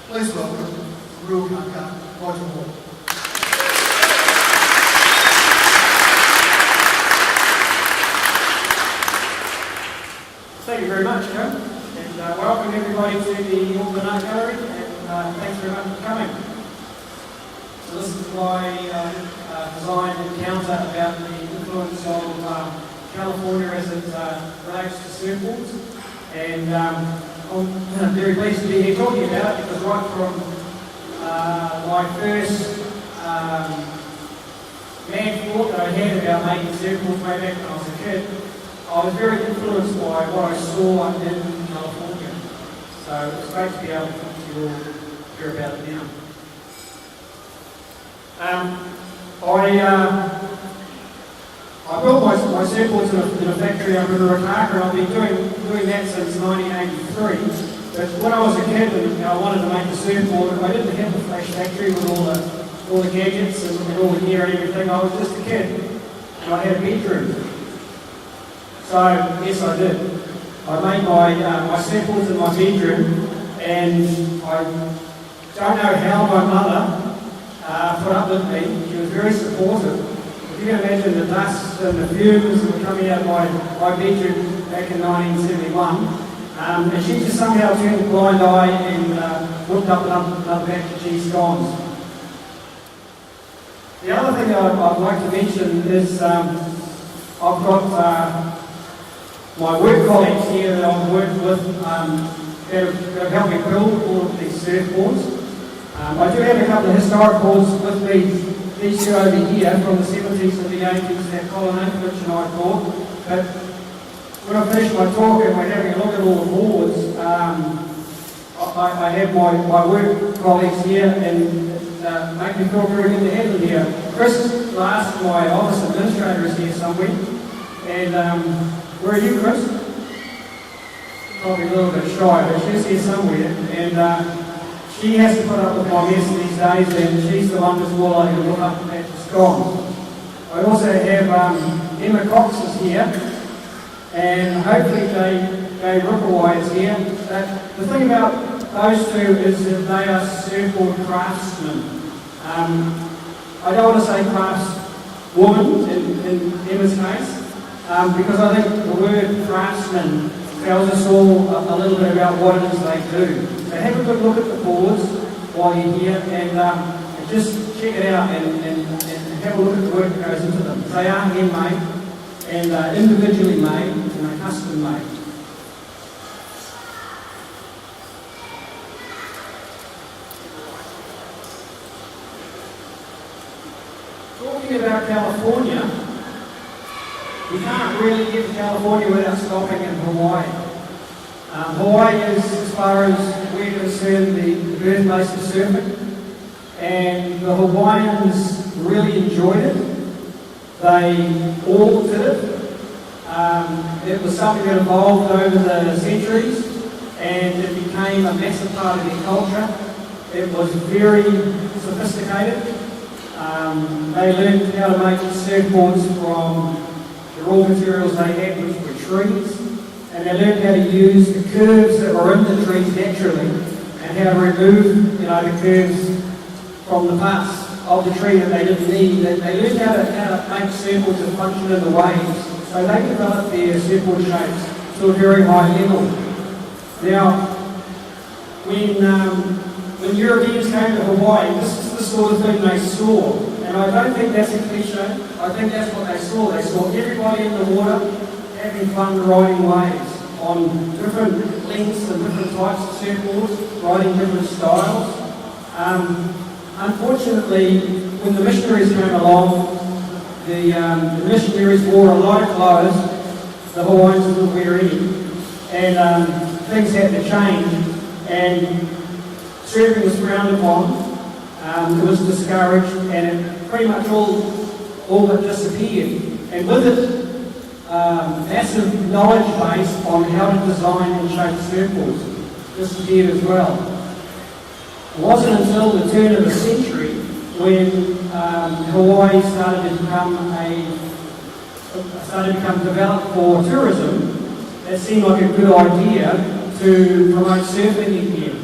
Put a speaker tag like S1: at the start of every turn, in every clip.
S1: Please welcome Real Kaka, Roger Moore.
S2: Thank you very much, Joe, and welcome everybody to the Auckland Art Gallery, and thanks very much for coming. So this is my design encounter about the influence of California as it relates to surfboards, and I'm very pleased to be here talking about it because right from my first mad thought that I had about making surfboards way back when I was a kid, I was very influenced by what I saw in California. So it's great to be able to talk to you all hear about it now. I built my surfboards in a factory up in Ruakaka, and I've been doing that since 1983. But when I was a kid and I wanted to make a surfboard, I didn't have the flash factory with all the gadgets and all the gear and everything. I was just a kid, and I had a bedroom. So, yes, I did. I made my surfboards in my bedroom, and I don't know how my mother put up with me. She was very supportive. If you can imagine the dust and the fumes that were coming out of my bedroom back in 1971, and she just somehow turned a blind eye and whipped up another batch of cheese scones. The other thing that I'd like to mention is I've got my work colleagues here that I've worked with that have helped me build all of these surfboards. I do have a couple of historic boards with me, these two over here from the 70s and the 80s that Colin Ankovich and I bought. But when I finish my talk and we're having a look at all the boards, I have my work colleagues here and make me feel very good to have them here. Chris Glass, my office administrator, is here somewhere. And where are you, Chris? Probably a little bit shy, but she's here somewhere. And she has to put up with my mess these days, and she's the one that's more likely to look up the patch of scones. I also have Emma Cox is here, and hopefully Dave Rippleway is here. The thing about those two is that they are surfboard craftsmen. I don't want to say craftswoman in Emma's case, because I think the word craftsman tells us all a little bit about what it is they do. So have a good look at the boards while you're here and just check it out and have a look at the work that goes into them. They are handmade and individually made and they're custom made. Talking about California, you can't really get to California without stopping in Hawaii. Hawaii is, as far as we're concerned, the birthplace of surfing, and the Hawaiians really enjoyed it. They all did it. It was something that evolved over the centuries, and it became a massive part of their culture. It was very sophisticated. They learned how to make surfboards from the raw materials they had, which were trees, and they learned how to use the curves that were in the trees naturally and how to remove the curves from the parts of the tree that they didn't need. They learned how to make surfboards that function in the waves, so they developed their surfboard shapes to a very high level. Now, when Europeans came to Hawaii, this is the sort of thing they saw. And I don't think that's a cliche. I think that's what they saw. They saw everybody in the water having fun riding waves on different lengths and different types of surfboards, riding different styles. Unfortunately, when the missionaries came along, the missionaries wore a lot of clothes the Hawaiians didn't wear any, and things had to change, and surfing was frowned upon. It was discouraged, and it pretty much all but disappeared. And with it, massive knowledge base on how to design and shape surfboards disappeared as well. It wasn't until the turn of the century when Hawaii started to become developed for tourism that seemed like a good idea to promote surfing again.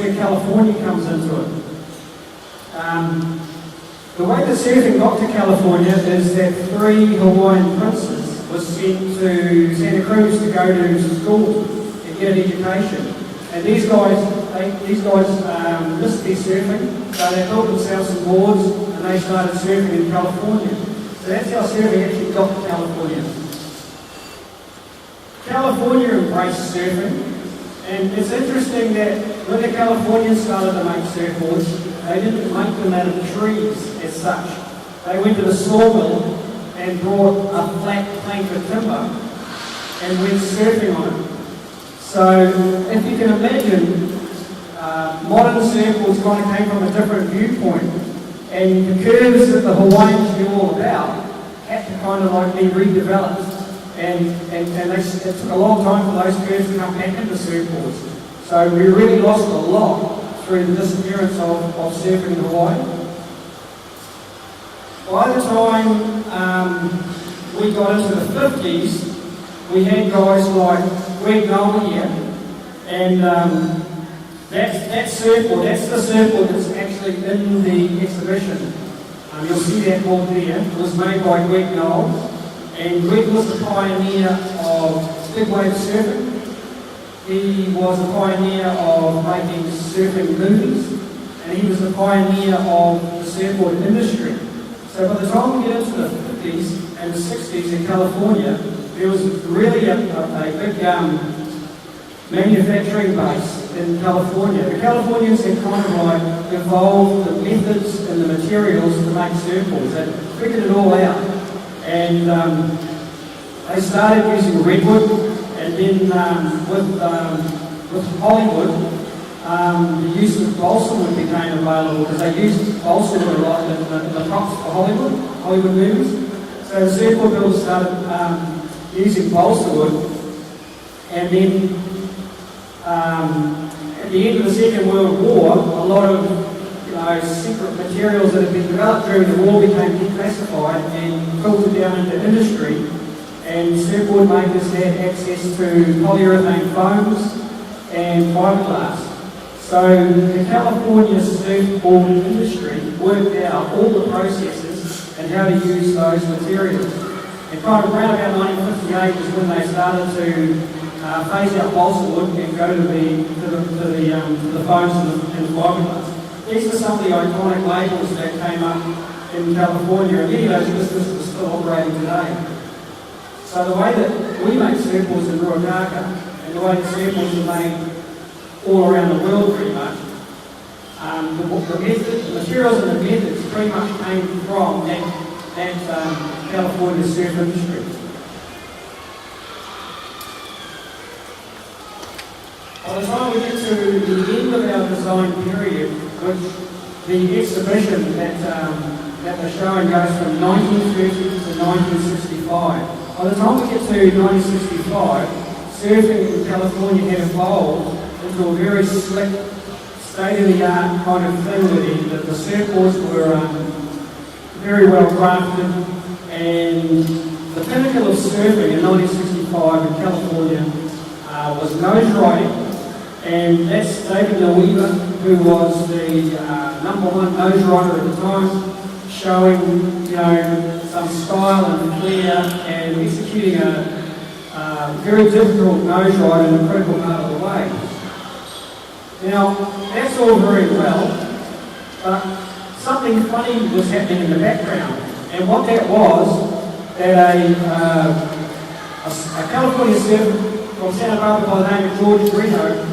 S2: where California comes into it. The way that surfing got to California is that 3 Hawaiian princes were sent to Santa Cruz to go to school and get an education. And these guys missed their surfing, so they built themselves some boards and they started surfing in California. So that's how surfing actually got to California. California embraced surfing, and it's interesting that when the Californians started to make surfboards, they didn't make them out of trees as such. They went to the sawmill and brought a flat plank of timber and went surfing on it. So if you can imagine, modern surfboards kind of came from a different viewpoint, and the curves that the Hawaiians knew all about had to kind of like be redeveloped. And it took a long time for those curves to come back into surfboards. So we really lost a lot through the disappearance of surfing in Hawaii. By the time we got into the 50s, we had guys like Greg Noel here, and that surfboard, that's the surfboard that's actually in the exhibition. You'll see that board there. It was made by Greg Noel, and Greg was the pioneer of big wave surfing. He was the pioneer of making surfing movies, and he was the pioneer of the surfboard industry. So by the time we get into the 50s and the 60s in California, there was really a big manufacturing base in California. The Californians had kind of like evolved the methods and the materials to make surfboards. They figured it all out. And they started using redwood, and then with Hollywood, the use of balsa wood became available because they used balsa wood a lot in the props for Hollywood movies. So the surfboard builders started using balsa wood, and then at the end of the Second World War, a lot of secret materials that had been developed during the war became declassified and filtered down into industry, and surfboard makers had access to polyurethane foams and fiberglass. So the California surfboard industry worked out all the processes and how to use those materials. And kind of around about 1958 is when they started to phase out balsa wood and go to the foams and the fiberglass. These are some of the iconic labels that came up in California, and many of those businesses are still operating today. So the way that we make surfboards in Ruakaka, and the way that surfboards are made all around the world pretty much, the materials and the methods pretty much came from that California surf industry. By the time we get to the end of our design period, which the exhibition that we're showing goes from 1930 to 1965. By the time we get to 1965, surfing in California had evolved into a very slick, state-of-the-art kind of thing where the surfboards were very well crafted, and the pinnacle of surfing in 1965 in California was nose riding. And that's David Weaver, who was the #1 nose rider at the time, showing some style and flair and executing a very difficult nose ride in a critical part of the wave. Now that's all very well, but something funny was happening in the background, and what that was that a California surfer from Santa Barbara by the name of George Brito.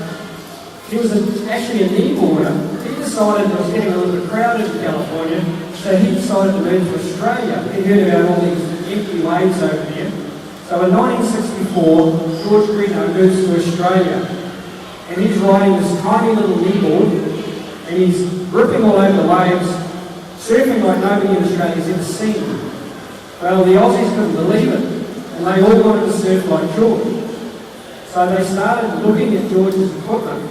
S2: He was actually a kneeboarder. He decided it was getting a little bit crowded in California, so he decided to move to Australia. He heard about all these empty waves over there. So in 1964, George Brito moves to Australia, and he's riding this tiny little kneeboard, and he's ripping all over the waves, surfing like nobody in Australia's ever seen. Well, the Aussies couldn't believe it, and they all wanted to surf like George. So they started looking at George's equipment,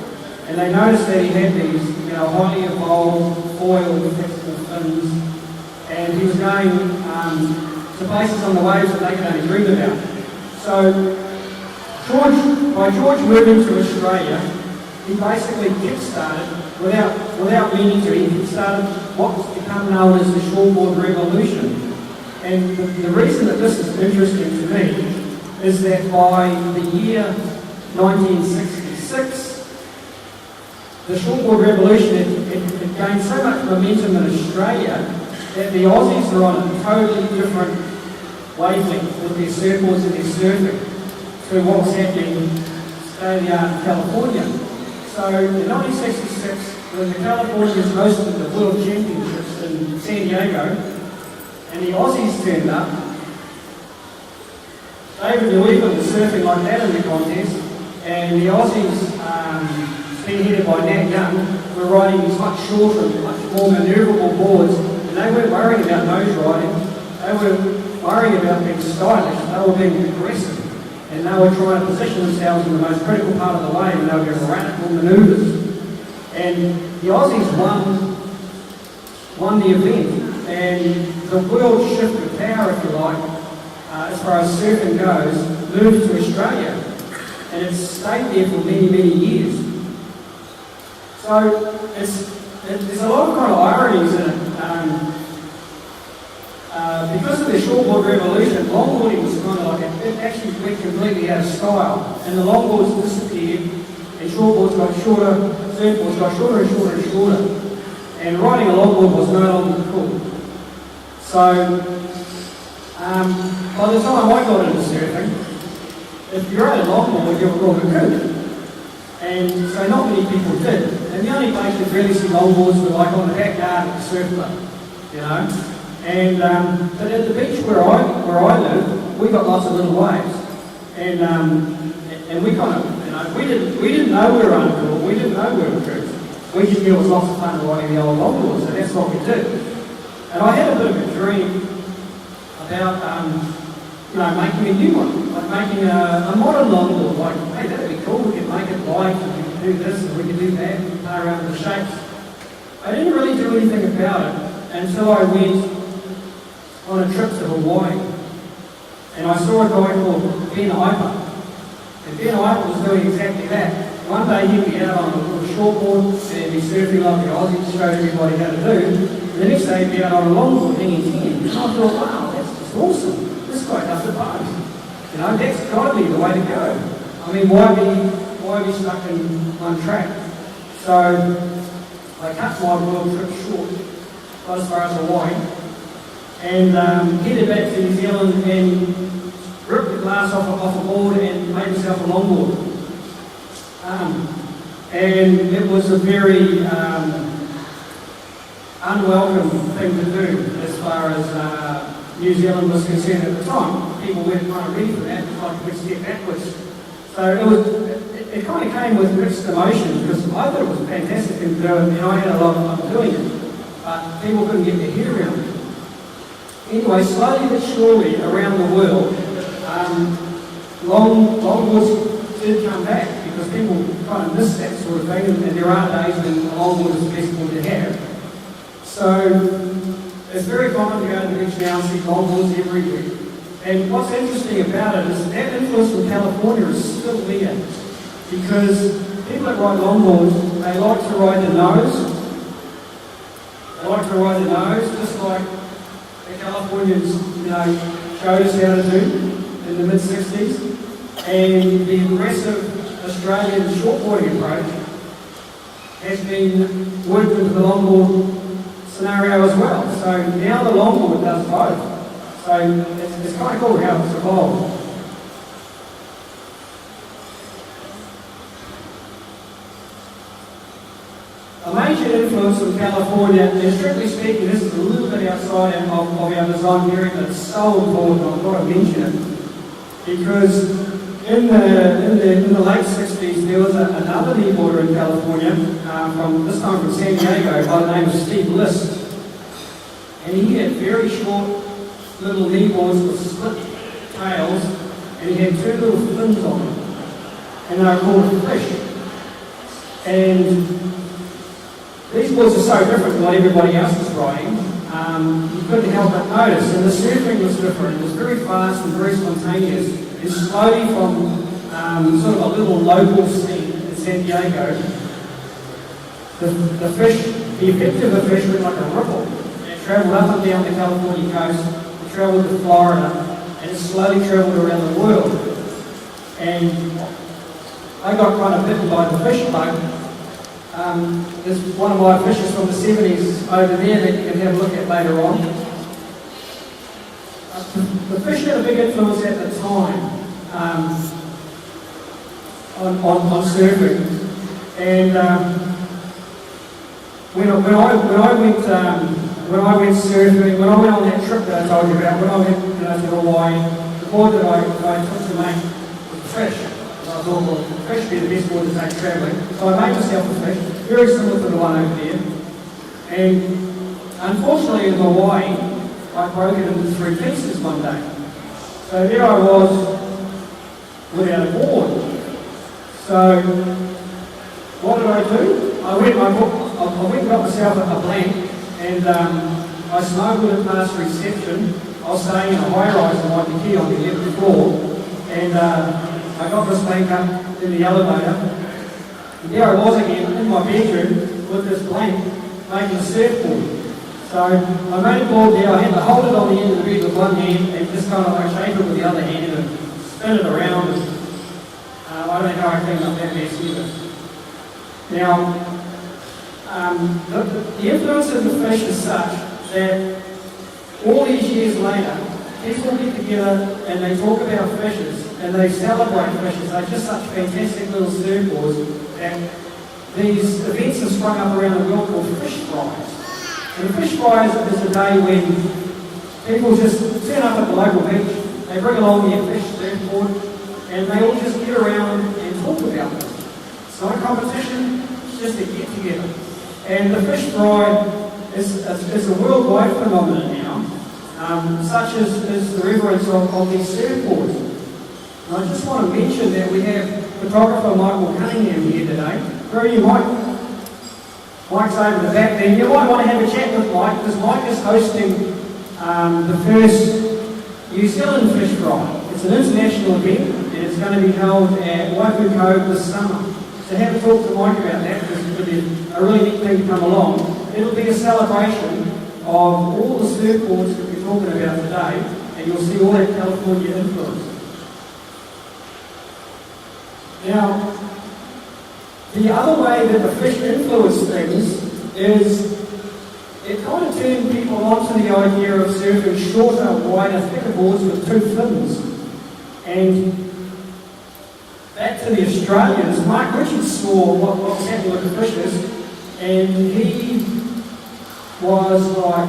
S2: and they noticed that he had these, highly evolved foil flexible fins, and he was going to places on the waves that they could only dream about. So by George moving to Australia, he basically kick-started, without meaning to, he kick-started what's become known as the shortboard revolution. And the reason that this is interesting to me is that by the year 1966, the shortboard revolution had gained so much momentum in Australia that the Aussies are on a totally different wavelength with their surfboards and their surfing to what was happening in California. So in 1966, when the Californians hosted the World Championships in San Diego, and the Aussies turned up, David Newell was surfing like that in the contest, and the Aussies, spearheaded by Nat Young, were riding these much shorter, much more manoeuvrable boards, and they weren't worrying about nose riding, they were worrying about being stylish, they were being aggressive, and they were trying to position themselves in the most critical part of the wave, and they were doing radical manoeuvres. And the Aussies won the event, and the world shift of power, if you like, as far as surfing goes, moved to Australia, and it's stayed there for many, many years. So there's a lot of kind of ironies in it. Because of the shortboard revolution, longboarding was kind of like it actually went completely out of style, and the longboards disappeared, and shortboards got shorter, surfboards got shorter and shorter and shorter, and riding a longboard was no longer cool. So by the time I got into surfing, if you rode a longboard, you were rather good. And so not many people did. And the only place you'd really see longboards were like on the backyard at the surf club, you know. And but at the beach where I live, we got lots of little waves. And we kind of, you know, we didn't know we were uncool, we didn't know we were tricks. We just knew it was lots of fun riding the old longboards, so that's what we did. And I had a bit of a dream about, you know, making a new one, like making a modern longboard, like, hey, that'd be cool, we could make it light, and we could do this, and we could do that, and play around with the shapes. I didn't really do anything about it until I went on a trip to Hawaii. And I saw a guy called Ben Iper. And Ben Iper was doing exactly that. One day he'd be out on a shortboard and he'd be surfing like the Aussies, showed everybody how to do. And the next day he'd be out on a longboard hanging 10. And I thought, wow, that's just awesome. This guy does the boat. You know, that's got to be the way to go. I mean, why be stuck in one track? So I cut my world trip short, got as far as Hawaii, and headed back to New Zealand and ripped the glass off a board and made myself a longboard. And it was a very unwelcome thing to do as far as New Zealand was concerned at the time. People weren't kind of ready for that, it was like a big step backwards. So it kind of came with mixed emotions because I thought it was a fantastic thing to do, and I had a lot of fun doing it, but people couldn't get their head around it. Anyway, slowly but surely around the world, longboards did come back because people kind of miss that sort of thing, and there are days when a longboard is the best board to have. So it's very common to go to the beach now and see longboards everywhere. And what's interesting about it is that influence from California is still there, because people that ride longboards, they like to ride the nose. They like to ride the nose, just like the Californians, you know, showed us how to do in the mid-60s. And the aggressive Australian shortboarding approach has been worked into the longboard scenario as well. So now the longboard does both. So it's kind of cool how it's evolved. A major influence from California, and strictly speaking, this is a little bit outside of our design area, but it's so important, I've got to mention it, because in the late 60s, there was another kneeboarder in California, this time from San Diego, by the name of Steve List. And he had very short little kneeboards with split tails, and he had two little fins on them, and they were called fish. And these boards are so different from what everybody else was riding, you couldn't help but notice. And the surfing was different. It was very fast and very spontaneous. And slowly from sort of a little local scene, it San Diego, the effect of the fish went like a ripple. It travelled up and down the California coast, it travelled to Florida, and it slowly travelled around the world. And I got kind of bitten by the fish bug. There's one of my fishes from the 70s over there that you can have a look at later on. The fish had a big influence at the time on surfing. And when I went surfing, when I went on that trip that I told you about, when I went to Hawaii, the board that I took to make was fish. I thought, well, fish would be the best board to take travelling. So I made myself a fish, very similar to the one over there. And unfortunately in Hawaii, I broke it into 3 pieces one day. So there I was without a board. So what did I do? I went and got myself a blank, and I smuggled it past reception. I was staying in a high-rise in Waikiki on the 11th floor, and I got this blank up in the elevator. And there I was again in my bedroom with this blank making a surfboard. So I made a board there. I had to hold it on the end of the bed with one hand and just kind of like shape it with the other hand and spin it around. And, I don't know how I cleaned up that mess either. Now, the influence of the fish is such that all these years later, people get together and they talk about fishes and they celebrate fishes. They're just such fantastic little surfboards, and these events have sprung up around the world called fish fries. And the fish fries is a day when people just turn up at the local beach, they bring along their fish surfboard, and they all just get around and talk about it. It's not a competition, it's just a get together. And the fish fry is a worldwide phenomenon now, such as the reverence of these surfboards. And I just want to mention that we have photographer Michael Cunningham here today. Where are you, Mike? Mike's over the back there. You might want to have a chat with Mike, because Mike is hosting the first New Zealand Fish Fry. It's an international event, and it's going to be held at Waifu Cove this summer. So have a talk to Mike about that, because it's going to be a really neat thing to come along. It'll be a celebration of all the surfboards that we're talking about today, and you'll see all that California influence. Now, the other way that the fish influence things is it kind of turned people onto the idea of surfing shorter, wider, thicker boards with 2 fins. And back to the Australians, Mark Richards saw what was happening with the fishes, and he was like,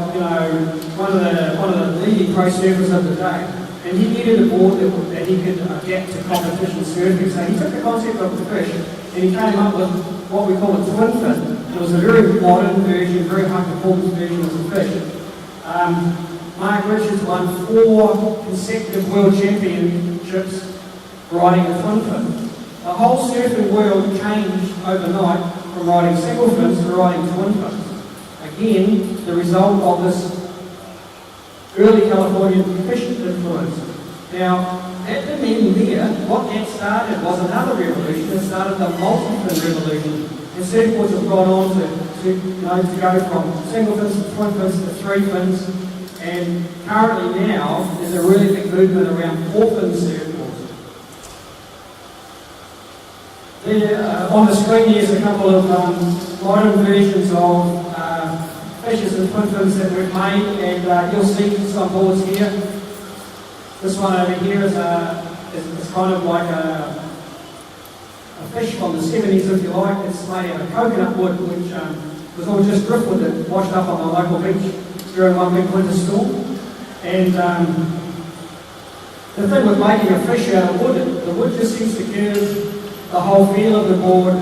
S2: one of the leading pro surfers of the day. And he needed a board that he could adapt to competition surfing. So he took the concept of the fish and he came up with what we call a twin fin. It was a very modern version, very high performance version of the fish. Mark Richards won 4 consecutive world championships riding a twin fin. The whole surfing world changed overnight from riding single fins to riding twin fins. Again, the result of this early Californian fish influence. Now, that didn't end there. What that started was another revolution. It started the multi-fin revolution. And surfboards have gone on to go from single fins to twin fins to 3 fins. And currently now, there's a really big movement around 4-fin surfboards. There, on the screen, there's a couple of modern versions of fishes and twin fins that we've made, and you'll see some boards here. This one over here is kind of like a fish from the 70s, if you like. It's made out of coconut wood, which was all just driftwood that washed up on the local beach during one big winter storm. And the thing with making a fish out of wood, the wood just seems to give the whole feel of the board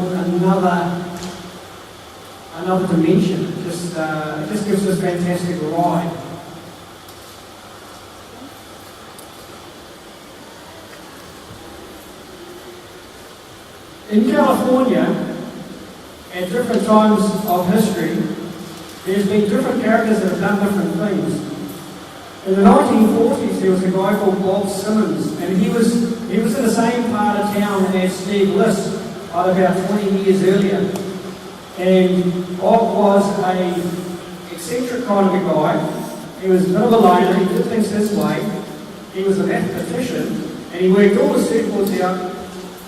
S2: another dimension. It just gives this fantastic ride. In California, at different times of history, there's been different characters that have done different things. In the 1940s, there was a guy called Bob Simmons, and he was in the same part of town as Steve Liss, about 20 years earlier. And Bob was a eccentric kind of a guy. He was a bit of a loner, he did things his way. He was a mathematician, and he worked all the surfboards out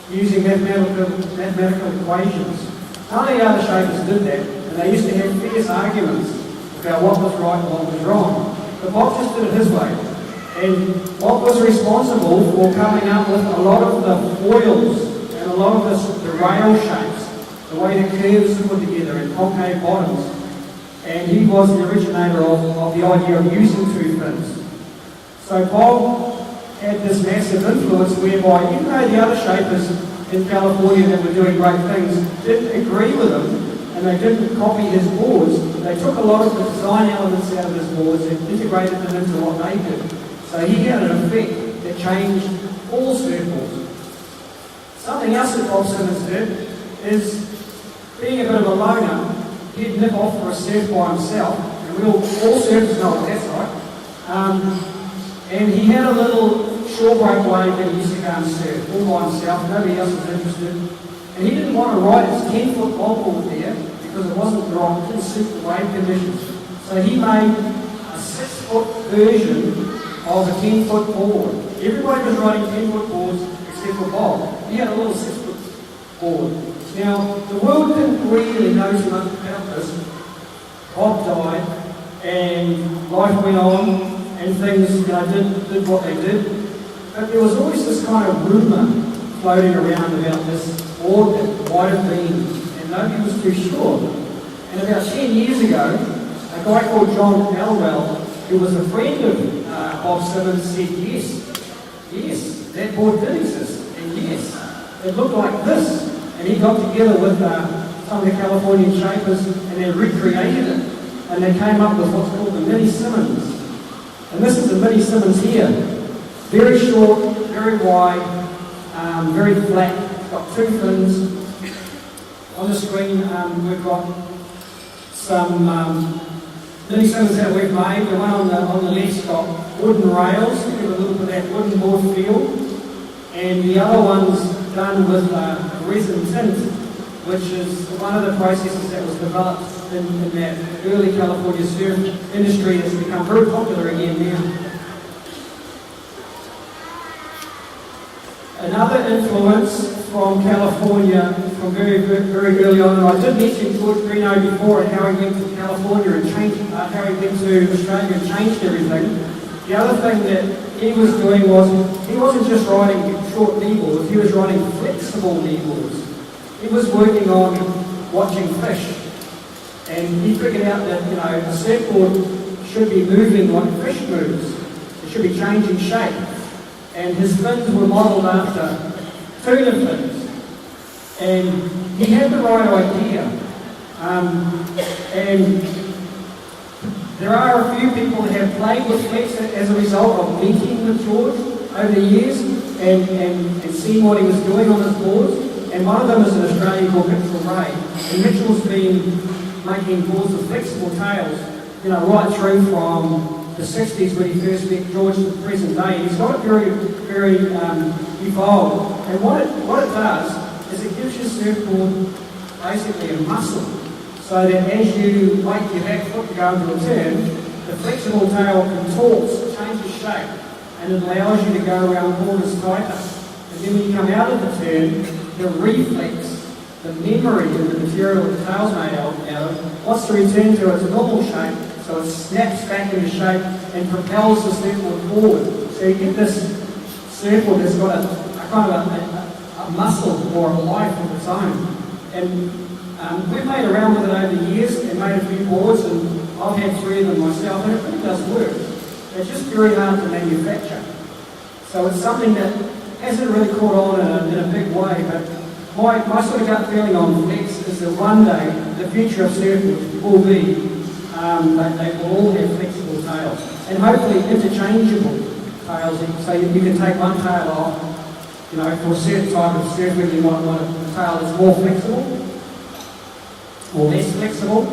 S2: using mathematical equations. None of the other shapers did that, and they used to have fierce arguments about what was right and what was wrong. But Bob just did it his way. And Bob was responsible for coming up with a lot of the foils and a lot of the rail shapes, the way the curves are put together and concave bottoms. And he was the originator of the idea of using two fins. So Bob had this massive influence whereby, even though the other shapers in California that were doing great things didn't agree with him and they didn't copy his boards, they took a lot of the design elements out of his boards and integrated them into what they did. So he had an effect that changed all surfboards. Something else that Bob Simmons did is, being a bit of a loner, he'd nip off for a surf by himself, and we all surfers know what that's like. And he had a little shore break wave that he used to go and surf all by himself. Nobody else was interested. And he didn't want to ride his 10-foot longboard there because it wasn't the right, it didn't suit the wave conditions. So he made a 6-foot version of a 10-foot board. Everybody was riding 10-foot boards except for Bob. He had a little 6-foot board. Now, the world didn't really know too much about this. Bob died, and life went on, and things did what they did. But there was always this kind of rumour floating around about this board that might have been, and nobody was too sure. And about 10 years ago, a guy called John Elwell, who was a friend of Bob Simmons, said, yes, that board did exist, and yes, it looked like this. And he got together with some of the Californian shapers, and they recreated it, and they came up with what's called the Mini Simmons. And this is the Mini Simmons here. Very short, very wide, very flat. It's got two fins. On the screen, we've got some Mini Simmons that we've made. The one on the left's got wooden rails to give a little bit of that wooden board feel. And the other one's done with resin tint, which is one of the processes that was developed in that early California surf industry that's become very popular again now. Another influence from California from very, very early on, and I did mention George Greeno before and how he went to California and changed, how he went to Australia and changed everything. The other thing that he was doing was, he wasn't just riding short kneeboards, he was riding flexible kneeboards. He was working on watching fish. And he figured out that, a surfboard should be moving like fish moves. It should be changing shape. And his fins were modelled after tuna fins. And he had the right idea. And there are a few people that have played with flex as a result of meeting with George over the years and seeing what he was doing on his boards. And one of them is an Australian called Mitchell Ray. And Mitchell's been making boards with flexible tails, right through from the 60s when he first met George to the present day. He's got it very, very evolved. And what it does is it gives your surfboard basically a muscle, so that as you wake your back foot to go into a turn, the flexible tail contorts, changes shape, and it allows you to go around corners tighter. And then when you come out of the turn, the reflex, the memory of the material the tail's made out of, wants to return to its normal shape, so it snaps back into shape and propels the surfboard forward. So you get this surfboard that's got a kind of a muscle or a life of its own. And we've made around with it over the years and made a few boards, and I've had 3 of them myself, and it really does work. It's just very hard to manufacture. So it's something that hasn't really caught on in a big way, but my sort of gut feeling on flex is that one day the future of surfboards will be that they will all have flexible tails, and hopefully interchangeable tails, so you can take one tail off. For a certain type of surfing, you might want a tail that's more flexible or less flexible.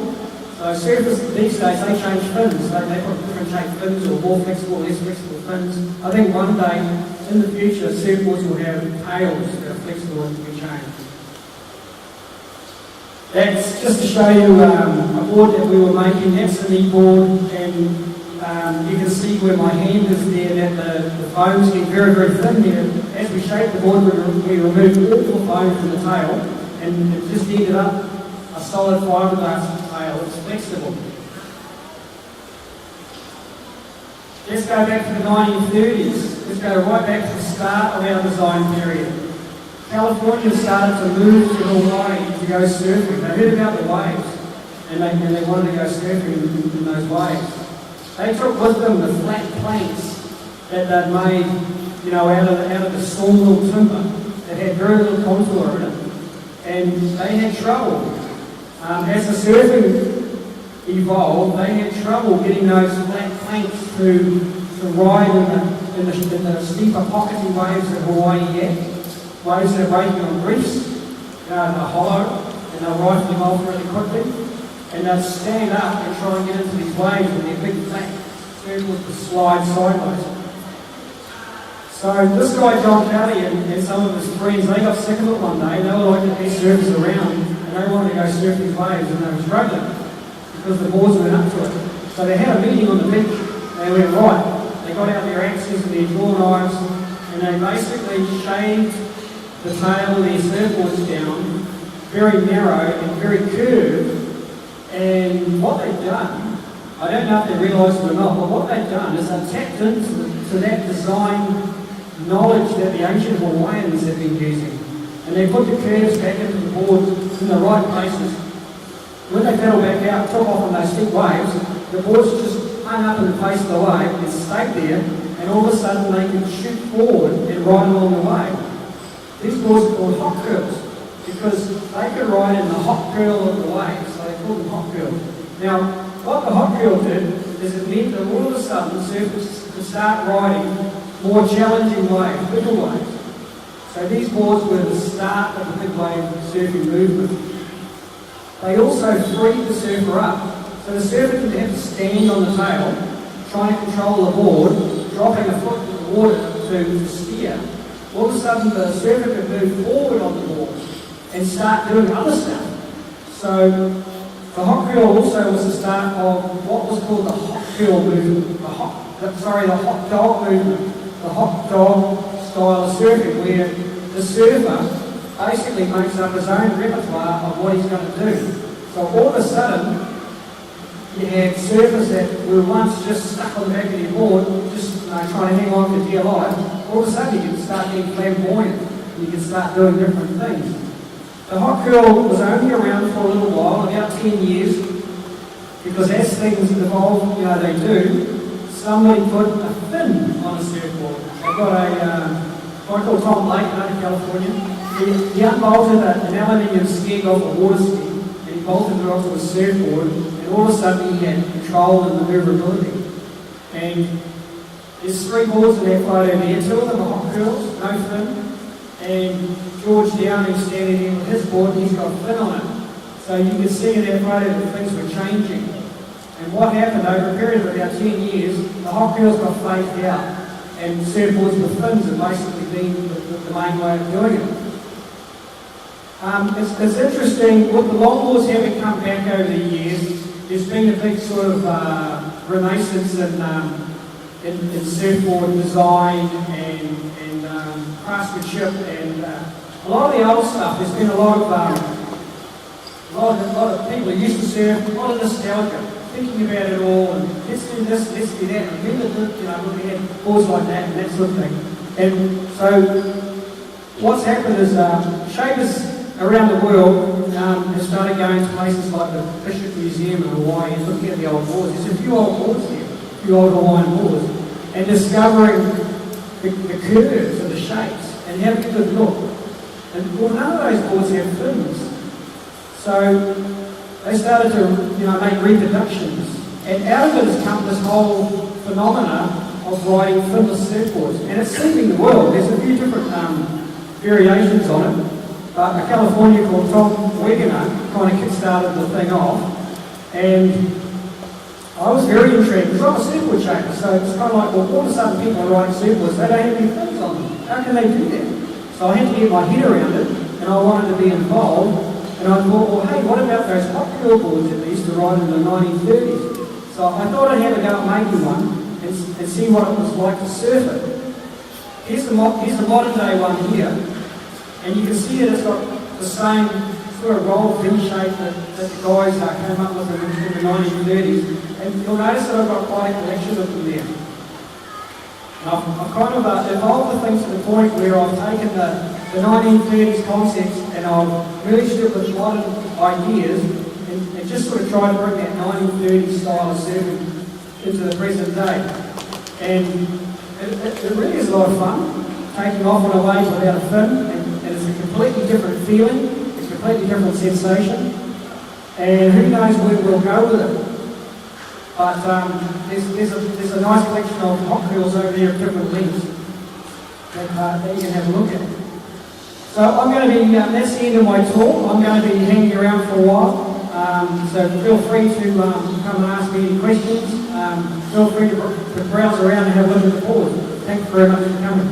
S2: So surfers these days, they change fins. They put different shaped fins or more flexible, less flexible fins. I think one day in the future, surfboards will have tails that are flexible and can be changed. That's just to show you a board that we were making. That's the knee board, and you can see where my hand is there that the foam's getting very, very thin there. As we shaped the board, we removed all the foam from the tail, and it just ended up a solid fiberglass tail. It's flexible. Let's go back to the 1930s. Let's go right back to the start of our design period. California started to move to Hawaii to go surfing. They heard about the waves, and they wanted to go surfing in those waves. They took with them the flat planks that they'd made, out of the sawmill timber that had very little contour in it, and they had trouble. As the surfing evolved, they had trouble getting those flat planks to ride in the steeper pockety waves that Hawaii had. Waves that are breaking on reefs, they're hollow, and they'll ride them off really quickly, and they'll stand up and try and get into these waves with their big flat circles to slide sideways. So this guy John Kelly and some of his friends, they got sick of it one day. They were like the best surfers around, and they wanted to go surf these waves, and they were struggling because the boards went up to it. So they had a meeting on the beach. They went right. They got out their axes and their draw knives, and they basically shaved the tail of their surfboards down, very narrow and very curved. And what they've done, I don't know if they realised it or not, but what they've done is they've tapped into that design knowledge that the ancient Hawaiians have been using. And they put the curves back into the boards in the right places. When they pedal back out, took off on those steep waves, the boards just hung up in the face of the wave and stayed there, and all of a sudden they could shoot forward and ride along the wave. These boards are called hot curls because they could ride in the hot curl of the wave, so they call them hot curls. Now, what the hot curl did is it meant that all of a sudden surfers could start riding more challenging waves, bigger waves. So these boards were the start of the big wave surfing movement. They also freed the surfer up. So the surfer didn't have to stand on the tail, trying to control the board, dropping a foot in the water to steer. All of a sudden the surfer could move forward on the board and start doing other stuff. So the hot curl also was the start of what was called the hot curl movement, the hot dog movement, the hot dog style of surfing, where the surfer basically makes up his own repertoire of what he's going to do. So all of a sudden, you had surfers that were once just stuck on the back of their board, just trying to hang on for dear life. All of a sudden, you can start getting flamboyant. You can start doing different things. The hot curl was only around for a little while, about 10 years, because as things evolve, they do, somebody put a fin on a surfboard. I've got a guy called Tom Blake out of California. He unbolted an aluminium skeg off a water ski, and he bolted it onto a surfboard, and all of a sudden he had control and maneuverability. And there's 3 boards in that photo there, 2 of them are hot curls, no fin, and George Downing's standing there with his board, and he's got a fin on it. So you can see in that photo that things were changing. And what happened over a period of about 10 years, the hot curls got phased out, and surfboards with fins have basically been the main way of doing it. It's interesting, with the longboards having come back over the years, there's been a big sort of renaissance in surfboard design and craftsmanship, and a lot of the old stuff. There's been a lot of people who used to surf, a lot of nostalgia, thinking about it all, and let's do this, let's do that, and remember that, when we had boards like that and that sort of thing. And so what's happened is shapers around the world have started going to places like the Bishop Museum in Hawaii and looking at the old boards. There's a few old boards here, a few old Hawaiian boards, and discovering the curves and the shapes and having a good look. And well, none of those boards have fins. So they started to make reproductions. And out of it has come this whole phenomena of riding finless surfboards. And it's sweeping the world. There's a few different variations on it. But a California called Tom Wegener kind of kick-started the thing off. And I was very intrigued because I'm a surfboard shaper. So it's kind of like, well, all of a sudden people are riding surfboards, they don't have any fins on them. How can they do that? So I had to get my head around it, and I wanted to be involved. And I thought, well, hey, what about those hot reel boards that they used to ride in the 1930s? So I thought I'd have a go at making one and see what it was like to surf it. Here's the modern day one here, and you can see that it's got the same sort of roll fin shape that the guys came up with in the 1930s. And you'll notice that I've got quite a collection of them there. And I've kind of evolved the things to the point where I've taken the 1930s concepts and I've merged it with modern ideas and just sort of tried to bring that 1930s style of surfing into the present day. And it really is a lot of fun, taking off on a wave without a fin, and it's a completely different feeling, it's a completely different sensation, and who knows where we'll go with it. But there's a nice collection of hot reels over there of different lengths that you can have a look at. So I'm going to be, that's the end of my talk. I'm going to be hanging around for a while. So feel free to come and ask me any questions. Feel free to browse around and have a look at the board. Thanks very much for coming.